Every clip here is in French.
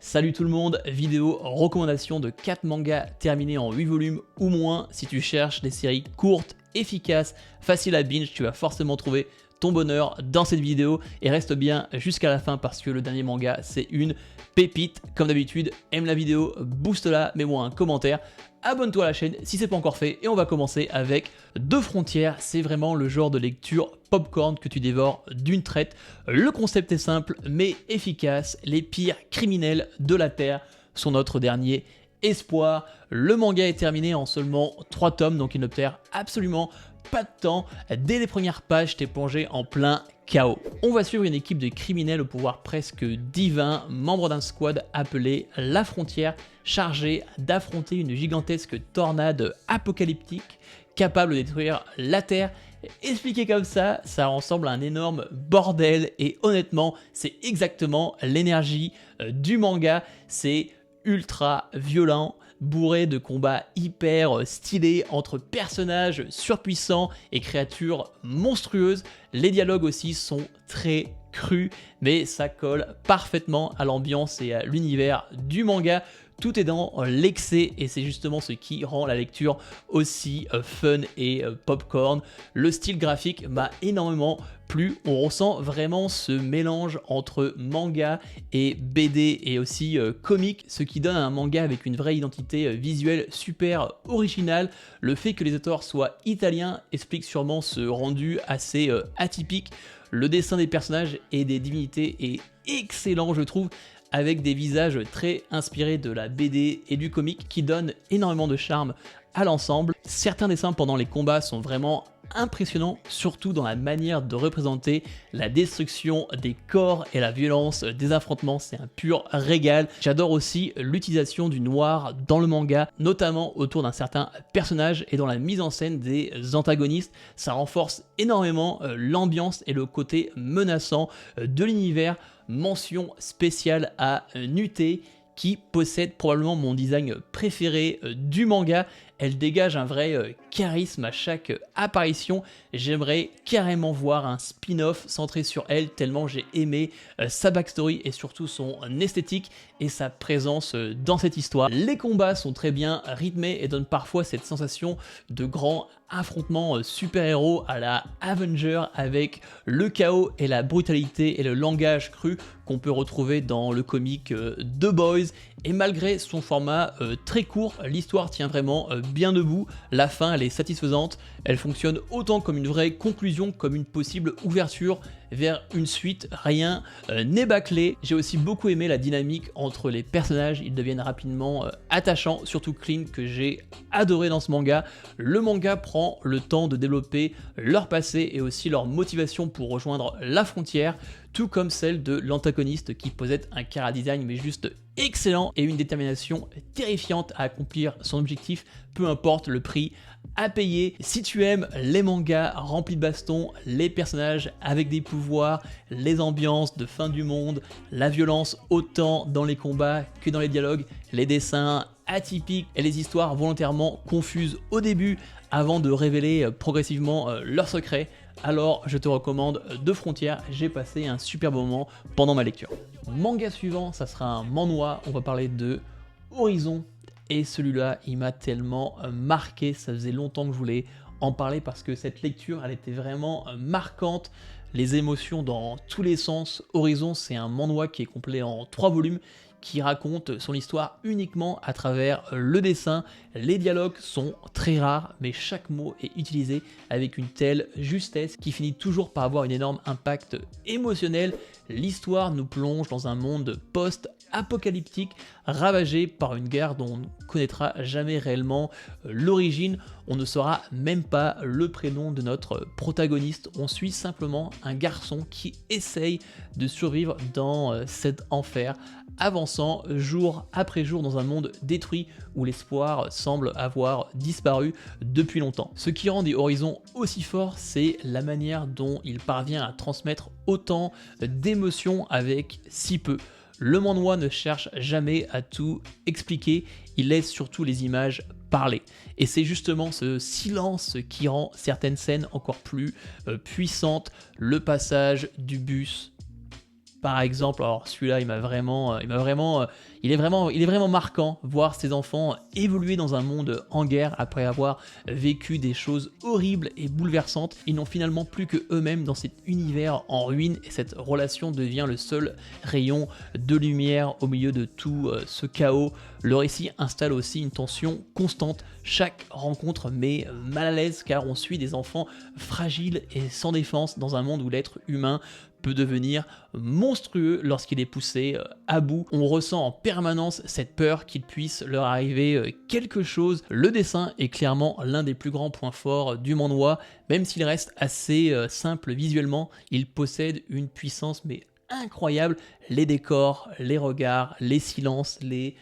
Salut tout le monde, vidéo recommandation de 4 mangas terminés en 8 volumes ou moins. Si tu cherches des séries courtes, efficaces, faciles à binge, tu vas forcément trouver ton bonheur dans cette vidéo et reste bien jusqu'à la fin parce que le dernier manga c'est une pépite. Comme d'habitude, aime la vidéo, booste-la, mets-moi un commentaire, abonne-toi à la chaîne si c'est pas encore fait et on va commencer avec Deux Frontières. C'est vraiment le genre de lecture popcorn que tu dévores d'une traite. Le concept est simple mais efficace, les pires criminels de la Terre sont notre dernier espoir. Le manga est terminé en seulement 3 tomes donc il ne perd absolument pas de temps. Dès les premières pages, t'es plongé en plein chaos. On va suivre une équipe de criminels au pouvoir presque divin, membres d'un squad appelé La Frontière, chargé d'affronter une gigantesque tornade apocalyptique capable de détruire la Terre. Expliqué comme ça ressemble à un énorme bordel et honnêtement, c'est exactement l'énergie du manga. C'est ultra violent, bourré de combats hyper stylés entre personnages surpuissants et créatures monstrueuses. Les dialogues aussi sont très crus, mais ça colle parfaitement à l'ambiance et à l'univers du manga. Tout est dans l'excès et c'est justement ce qui rend la lecture aussi fun et popcorn. Le style graphique m'a énormément plu. On ressent vraiment ce mélange entre manga et BD et aussi comique, ce qui donne un manga avec une vraie identité visuelle super originale. Le fait que les auteurs soient italiens explique sûrement ce rendu assez atypique. Le dessin des personnages et des divinités est excellent, je trouve, avec des visages très inspirés de la BD et du comic qui donnent énormément de charme à l'ensemble. Certains dessins pendant les combats sont vraiment impressionnants, surtout dans la manière de représenter la destruction des corps et la violence des affrontements, c'est un pur régal. J'adore aussi l'utilisation du noir dans le manga, notamment autour d'un certain personnage et dans la mise en scène des antagonistes. Ça renforce énormément l'ambiance et le côté menaçant de l'univers. Mention spéciale à Nute qui possède probablement mon design préféré du manga. Elle dégage un vrai charisme à chaque apparition. J'aimerais carrément voir un spin-off centré sur elle tellement j'ai aimé sa backstory et surtout son esthétique et sa présence dans cette histoire. Les combats sont très bien rythmés et donnent parfois cette sensation de grand affrontement super-héros à la Avenger avec le chaos et la brutalité et le langage cru qu'on peut retrouver dans le comic The Boys. Et malgré son format très court, l'histoire tient vraiment bien debout. La fin, elle est satisfaisante. Elle fonctionne autant comme une vraie conclusion, comme une possible ouverture vers une suite. Rien n'est bâclé. J'ai aussi beaucoup aimé la dynamique entre les personnages. Ils deviennent rapidement attachants, surtout Clint que j'ai adoré dans ce manga. Le manga prend le temps de développer leur passé et aussi leur motivation pour rejoindre la frontière, tout comme celle de l'antagoniste qui possède un chara-design mais juste excellent et une détermination terrifiante à accomplir son objectif, peu importe le prix à payer. Si tu aimes les mangas remplis de bastons, les personnages avec des pouvoirs, les ambiances de fin du monde, la violence autant dans les combats que dans les dialogues, les dessins atypiques et les histoires volontairement confuses au début avant de révéler progressivement leurs secrets, alors je te recommande Deux Frontières. J'ai passé un super moment pendant ma lecture. Manga suivant, ça sera un manhwa, on va parler de Horizon. Et celui-là, il m'a tellement marqué, ça faisait longtemps que je voulais en parler parce que cette lecture, elle était vraiment marquante. Les émotions dans tous les sens. Horizon, c'est un manhwa qui est complet en 3 volumes, qui raconte son histoire uniquement à travers le dessin. Les dialogues sont très rares, mais chaque mot est utilisé avec une telle justesse qui finit toujours par avoir un énorme impact émotionnel. L'histoire nous plonge dans un monde post-apocalyptique ravagé par une guerre dont on ne connaîtra jamais réellement l'origine. On ne saura même pas le prénom de notre protagoniste. On suit simplement un garçon qui essaye de survivre dans cet enfer, avançant jour après jour dans un monde détruit où l'espoir semble avoir disparu depuis longtemps. Ce qui rend des Horizons aussi forts, c'est la manière dont il parvient à transmettre autant d'émotions avec si peu. Le manhwa ne cherche jamais à tout expliquer, il laisse surtout les images parler. Et c'est justement ce silence qui rend certaines scènes encore plus puissantes. Le passage du bus par exemple. Alors celui-là, il est vraiment marquant, voir ces enfants évoluer dans un monde en guerre après avoir vécu des choses horribles et bouleversantes. Ils n'ont finalement plus que eux-mêmes dans cet univers en ruine, et cette relation devient le seul rayon de lumière au milieu de tout ce chaos. Le récit installe aussi une tension constante. Chaque rencontre met mal à l'aise, car on suit des enfants fragiles et sans défense dans un monde où l'être humain peut devenir monstrueux lorsqu'il est poussé à bout. On ressent en permanence cette peur qu'il puisse leur arriver quelque chose. Le dessin est clairement l'un des plus grands points forts du manhwa, même s'il reste assez simple visuellement. Il possède une puissance mais incroyable. Les décors, les regards, les silences, les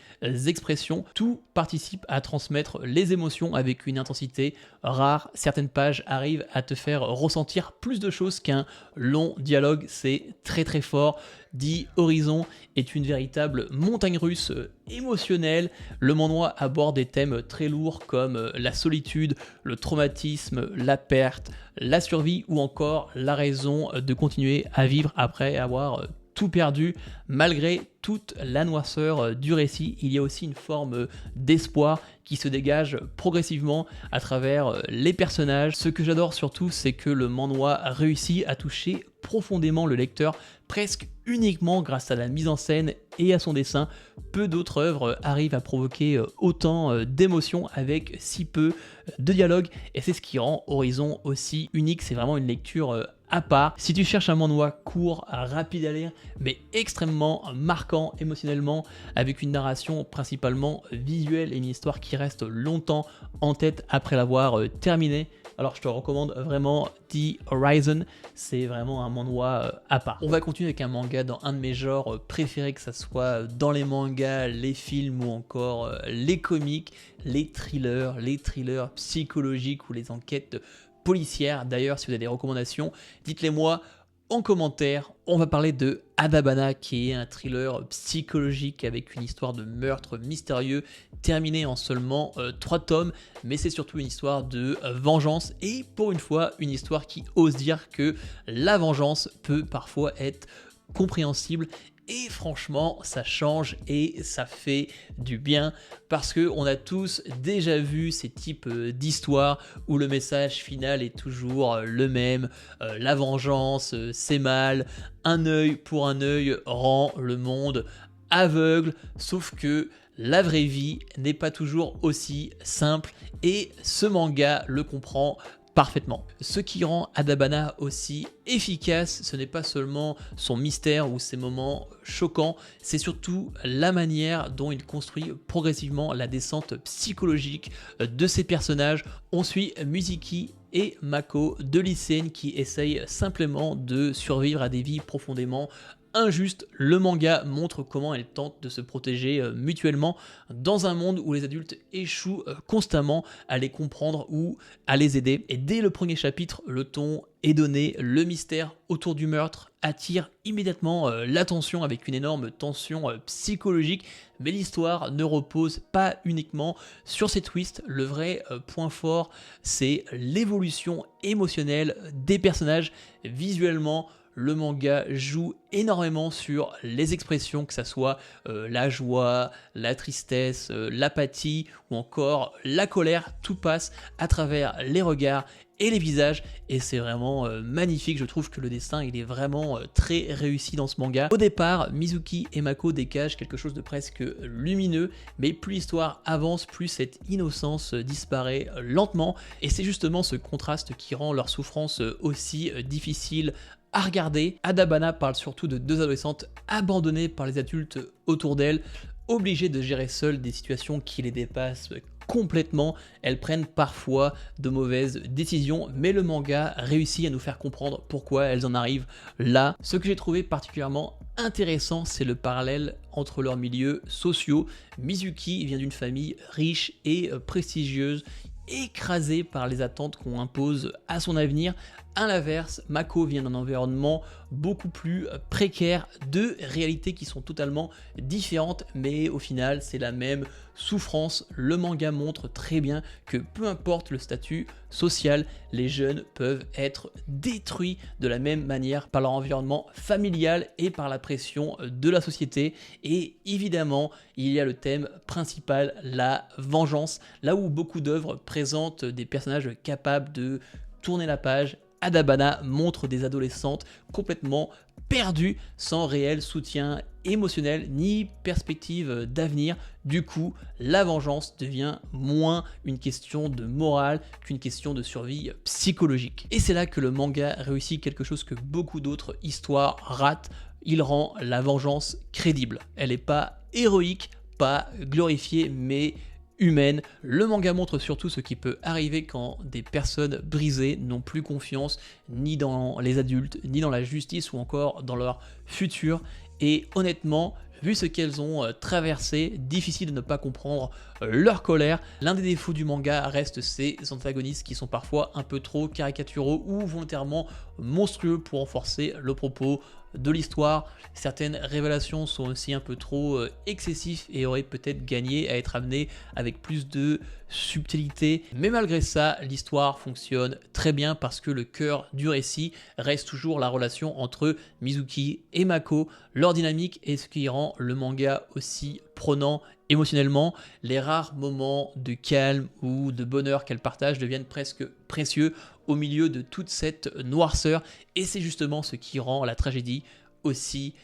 expressions, tout participe à transmettre les émotions avec une intensité rare. Certaines pages arrivent à te faire ressentir plus de choses qu'un long dialogue, c'est très très fort. The Horizon est une véritable montagne russe émotionnelle. Le manhwa aborde des thèmes très lourds comme la solitude, le traumatisme, la perte, la survie ou encore la raison de continuer à vivre après avoir tout perdu. Malgré toute la noirceur du récit, il y a aussi une forme d'espoir qui se dégage progressivement à travers les personnages. Ce que j'adore surtout, c'est que le manhwa réussit à toucher profondément le lecteur, presque uniquement grâce à la mise en scène et à son dessin. Peu d'autres œuvres arrivent à provoquer autant d'émotions avec si peu de dialogue, et c'est ce qui rend Horizon aussi unique. C'est vraiment une lecture à part. Si tu cherches un manhwa court, rapide à lire, mais extrêmement marquant émotionnellement, avec une narration principalement visuelle et une histoire qui reste longtemps en tête après l'avoir terminé, alors je te recommande vraiment The Horizon. C'est vraiment un manhwa à part. On va continuer avec un manga dans un de mes genres préférés, que ça soit dans les mangas, les films ou encore les comics, les thrillers psychologiques ou les enquêtes policières. D'ailleurs, si vous avez des recommandations, dites-les moi en commentaire. On va parler de Adabana, qui est un thriller psychologique avec une histoire de meurtre mystérieux terminée en seulement 3 tomes, mais c'est surtout une histoire de vengeance, et pour une fois une histoire qui ose dire que la vengeance peut parfois être compréhensible. Et franchement, ça change et ça fait du bien, parce que on a tous déjà vu ces types d'histoires où le message final est toujours le même. La vengeance, c'est mal. Un œil pour un œil rend le monde aveugle. Sauf que la vraie vie n'est pas toujours aussi simple, et ce manga le comprend parfaitement. Ce qui rend Adabana aussi efficace, ce n'est pas seulement son mystère ou ses moments choquants, c'est surtout la manière dont il construit progressivement la descente psychologique de ses personnages. On suit Mizuki et Mako, deux lycéennes qui essayent simplement de survivre à des vies profondément injuste. Le manga montre comment elles tentent de se protéger mutuellement dans un monde où les adultes échouent constamment à les comprendre ou à les aider. Et dès le premier chapitre, le ton est donné, le mystère autour du meurtre attire immédiatement l'attention avec une énorme tension psychologique, mais l'histoire ne repose pas uniquement sur ces twists. Le vrai point fort, c'est l'évolution émotionnelle des personnages. Visuellement, le manga joue énormément sur les expressions, que ça soit la joie, la tristesse, l'apathie ou encore la colère. Tout passe à travers les regards et les visages, et c'est vraiment magnifique. Je trouve que le dessin il est vraiment très réussi dans ce manga. Au départ, Mizuki et Mako dégagent quelque chose de presque lumineux, mais plus l'histoire avance, plus cette innocence disparaît lentement, et c'est justement ce contraste qui rend leur souffrance aussi difficile à regarder. Adabana parle surtout de deux adolescentes abandonnées par les adultes autour d'elles, obligées de gérer seules des situations qui les dépassent complètement. Elles prennent parfois de mauvaises décisions, mais le manga réussit à nous faire comprendre pourquoi elles en arrivent là. Ce que j'ai trouvé particulièrement intéressant, c'est le parallèle entre leurs milieux sociaux. Mizuki vient d'une famille riche et prestigieuse, écrasée par les attentes qu'on impose à son avenir, À l'inverse, Mako vient d'un environnement beaucoup plus précaire, de réalités qui sont totalement différentes, mais au final c'est la même souffrance. Le manga montre très bien que peu importe le statut social, les jeunes peuvent être détruits de la même manière par leur environnement familial et par la pression de la société. Et évidemment, il y a le thème principal, la vengeance, là où beaucoup d'œuvres présentent des personnages capables de tourner la page. Adabana montre des adolescentes complètement perdues, sans réel soutien émotionnel ni perspective d'avenir. Du coup, la vengeance devient moins une question de morale qu'une question de survie psychologique. Et c'est là que le manga réussit quelque chose que beaucoup d'autres histoires ratent. Il rend la vengeance crédible. Elle n'est pas héroïque, pas glorifiée, mais humaine. Le manga montre surtout ce qui peut arriver quand des personnes brisées n'ont plus confiance ni dans les adultes, ni dans la justice ou encore dans leur futur. Et honnêtement, vu ce qu'elles ont traversé, difficile de ne pas comprendre leur colère. L'un des défauts du manga reste ces antagonistes qui sont parfois un peu trop caricaturaux ou volontairement monstrueux pour renforcer le propos de l'histoire. Certaines révélations sont aussi un peu trop excessives et auraient peut-être gagné à être amenées avec plus de subtilité. Mais malgré ça, l'histoire fonctionne très bien parce que le cœur du récit reste toujours la relation entre Mizuki et Mako. Leur dynamique est ce qui rend le manga aussi prenant émotionnellement. Les rares moments de calme ou de bonheur qu'elle partage deviennent presque précieux au milieu de toute cette noirceur, et c'est justement ce qui rend la tragédie aussi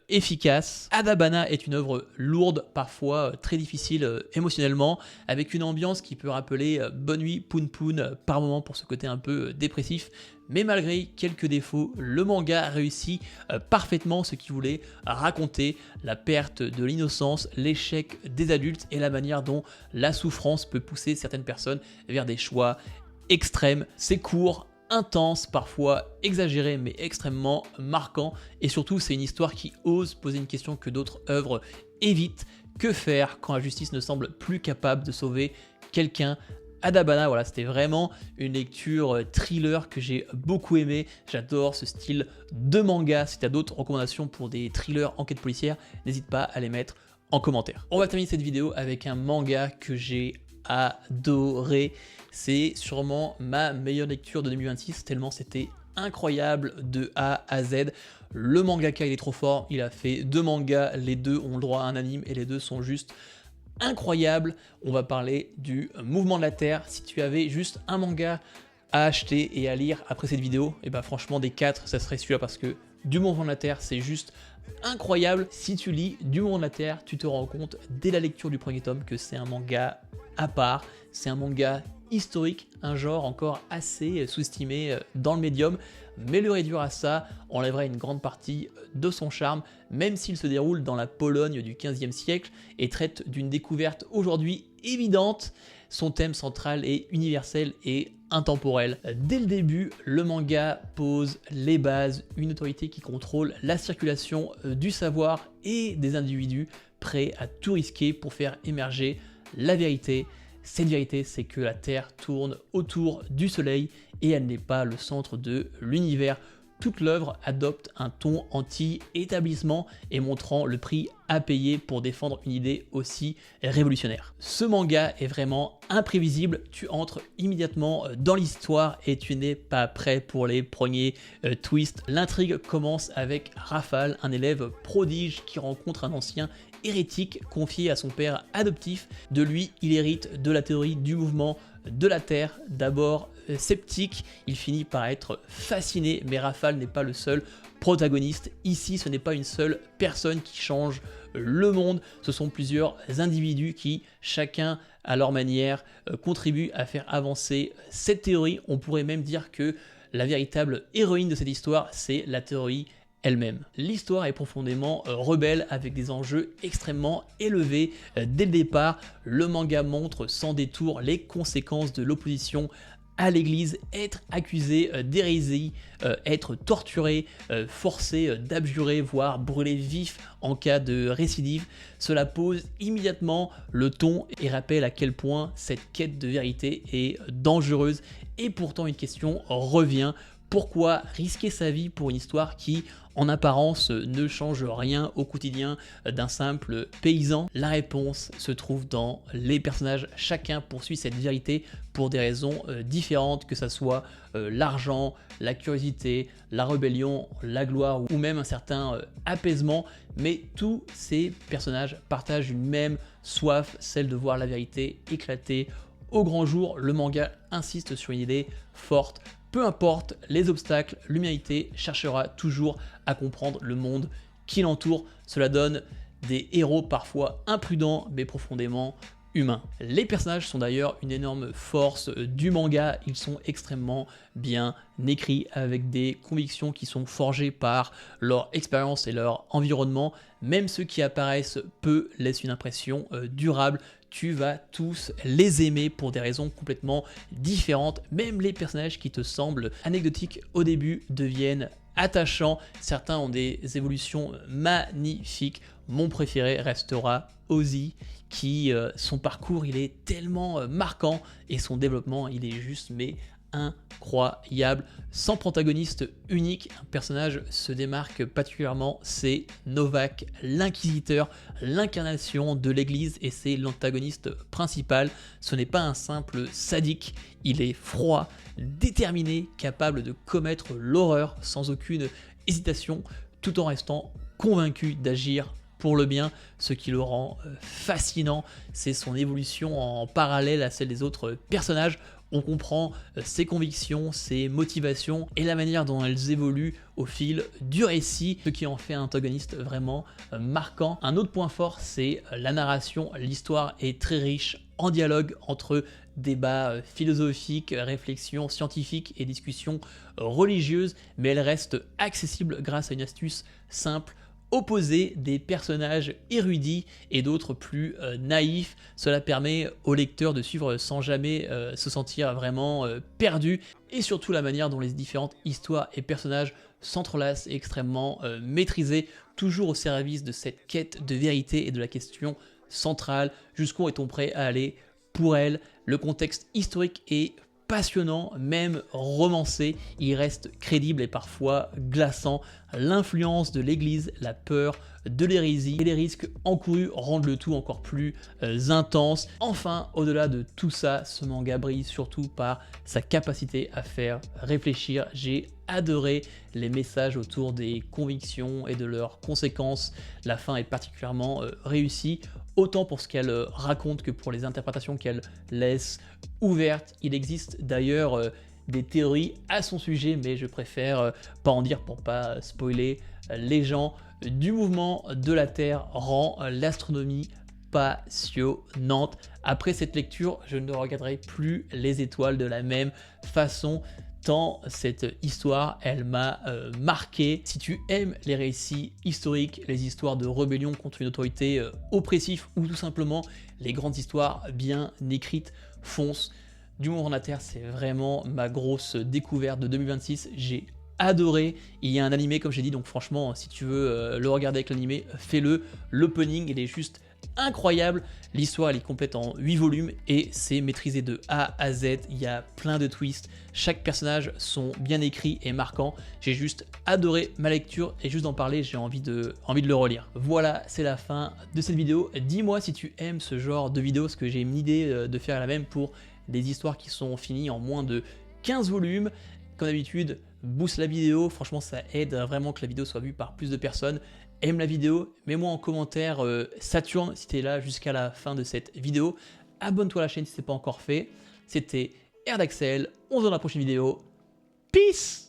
efficace. Adabana est une œuvre lourde, parfois très difficile émotionnellement, avec une ambiance qui peut rappeler Bonne Nuit Poun Poun par moment pour ce côté un peu dépressif. Mais malgré quelques défauts, le manga réussit parfaitement ce qu'il voulait raconter, la perte de l'innocence, l'échec des adultes et la manière dont la souffrance peut pousser certaines personnes vers des choix extrêmes. C'est court, intense, parfois exagéré, mais extrêmement marquant. Et surtout, c'est une histoire qui ose poser une question que d'autres œuvres évitent. Que faire quand la justice ne semble plus capable de sauver quelqu'un ? Adabana, voilà, c'était vraiment une lecture thriller que j'ai beaucoup aimé. J'adore ce style de manga. Si tu as d'autres recommandations pour des thrillers enquête policière, n'hésite pas à les mettre en commentaire. On va terminer cette vidéo avec un manga que j'ai adoré. C'est sûrement ma meilleure lecture de 2026, tellement c'était incroyable de A à Z. Le mangaka, il est trop fort, il a fait 2 mangas, les 2 ont le droit à un anime et les 2 sont juste incroyables. On va parler du Mouvement de la Terre. Si tu avais juste un manga à acheter et à lire après cette vidéo, et bah franchement des 4, ça serait celui-là parce que du Mouvement de la Terre, c'est juste incroyable. Si tu lis du Mouvement de la Terre, tu te rends compte dès la lecture du premier tome que c'est un manga à part, c'est un manga historique, un genre encore assez sous-estimé dans le médium, mais le réduire à ça enlèverait une grande partie de son charme, même s'il se déroule dans la Pologne du XVe siècle et traite d'une découverte aujourd'hui évidente. Son thème central est universel et intemporel. Dès le début, le manga pose les bases, une autorité qui contrôle la circulation du savoir et des individus prêts à tout risquer pour faire émerger la vérité. Cette vérité, c'est que la Terre tourne autour du Soleil et elle n'est pas le centre de l'univers. Toute l'œuvre adopte un ton anti-établissement et montrant le prix à payer pour défendre une idée aussi révolutionnaire. Ce manga est vraiment imprévisible, tu entres immédiatement dans l'histoire et tu n'es pas prêt pour les premiers twists. L'intrigue commence avec Rafale, un élève prodige qui rencontre un ancien hérétique confié à son père adoptif. De lui, il hérite de la théorie du mouvement de la Terre. D'abord sceptique, il finit par être fasciné, mais Rafale n'est pas le seul protagoniste. Ici, ce n'est pas une seule personne qui change le monde, ce sont plusieurs individus qui, chacun à leur manière, contribuent à faire avancer cette théorie. On pourrait même dire que la véritable héroïne de cette histoire, c'est la théorie elle-même. L'histoire est profondément rebelle avec des enjeux extrêmement élevés. Dès le départ, le manga montre sans détour les conséquences de l'opposition à l'église, être accusé d'hérésie, être torturé, forcé d'abjurer, voire brûlé vif en cas de récidive. Cela pose immédiatement le ton et rappelle à quel point cette quête de vérité est dangereuse. Et pourtant une question revient. Pourquoi risquer sa vie pour une histoire qui, en apparence, ne change rien au quotidien d'un simple paysan? La réponse se trouve dans les personnages. Chacun poursuit cette vérité pour des raisons différentes, que ce soit l'argent, la curiosité, la rébellion, la gloire ou même un certain apaisement. Mais tous ces personnages partagent une même soif, celle de voir la vérité éclater au grand jour. Le manga insiste sur une idée forte. Peu importe les obstacles, l'humanité cherchera toujours à comprendre le monde qui l'entoure. Cela donne des héros parfois imprudents mais profondément humains. Les personnages sont d'ailleurs une énorme force du manga. Ils sont extrêmement bien écrits avec des convictions qui sont forgées par leur expérience et leur environnement. Même ceux qui apparaissent peu laissent une impression durable. Tu vas tous les aimer pour des raisons complètement différentes. Même les personnages qui te semblent anecdotiques au début deviennent attachants. Certains ont des évolutions magnifiques. Mon préféré restera Ozzy, qui son parcours il est tellement marquant et son développement il est juste mais incroyable. Sans protagoniste unique, un personnage se démarque particulièrement, c'est Novak, l'inquisiteur, l'incarnation de l'église, et c'est l'antagoniste principal. Ce n'est pas un simple sadique, il est froid, déterminé, capable de commettre l'horreur sans aucune hésitation, tout en restant convaincu d'agir pour le bien. Ce qui le rend fascinant, c'est son évolution en parallèle à celle des autres personnages. On comprend ses convictions, ses motivations et la manière dont elles évoluent au fil du récit, ce qui en fait un antagoniste vraiment marquant. Un autre point fort, c'est la narration. L'histoire est très riche en dialogue entre débats philosophiques, réflexions scientifiques et discussions religieuses, mais elle reste accessible grâce à une astuce simple: opposer des personnages érudits et d'autres plus naïfs. Cela permet au lecteur de suivre sans jamais se sentir vraiment perdu, et surtout la manière dont les différentes histoires et personnages s'entrelacent est extrêmement maîtrisée, toujours au service de cette quête de vérité et de la question centrale: jusqu'où est-on prêt à aller pour elle? Le contexte historique est passionnant, même romancé, il reste crédible et parfois glaçant. L'influence de l'église, la peur de l'hérésie et les risques encourus rendent le tout encore plus intense. Enfin, au-delà de tout ça, ce manga brille surtout par sa capacité à faire réfléchir. J'ai adoré les messages autour des convictions et de leurs conséquences. La fin est particulièrement réussie, autant pour ce qu'elle raconte que pour les interprétations qu'elle laisse ouvertes. Il existe d'ailleurs des théories à son sujet, mais je préfère pas en dire pour pas spoiler les gens. Du mouvement de la Terre rend l'astronomie passionnante. Après cette lecture, je ne regarderai plus les étoiles de la même façon, tant cette histoire, elle m'a marqué. Si tu aimes les récits historiques, les histoires de rébellion contre une autorité oppressive, ou tout simplement les grandes histoires bien écrites, fonce. Du Mouvement de la Terre, c'est vraiment ma grosse découverte de 2026. J'ai adoré. Il y a un animé, comme j'ai dit, donc franchement, si tu veux le regarder avec l'animé, fais-le. L'opening, il est juste incroyable. L'histoire, elle est complète en 8 volumes et c'est maîtrisé de A à Z. Il y a plein de twists. Chaque personnage sont bien écrits et marquants. J'ai juste adoré ma lecture et juste d'en parler, j'ai envie de le relire. Voilà, c'est la fin de cette vidéo. Dis-moi si tu aimes ce genre de vidéo, parce que j'ai une idée de faire la même pour des histoires qui sont finies en moins de 15 volumes. Comme d'habitude, booste la vidéo, franchement ça aide vraiment que la vidéo soit vue par plus de personnes. Aime la vidéo, mets-moi en commentaire Saturne si tu es là jusqu'à la fin de cette vidéo. Abonne-toi à la chaîne si ce n'est pas encore fait. C'était Erdaxel, on se voit dans la prochaine vidéo. Peace!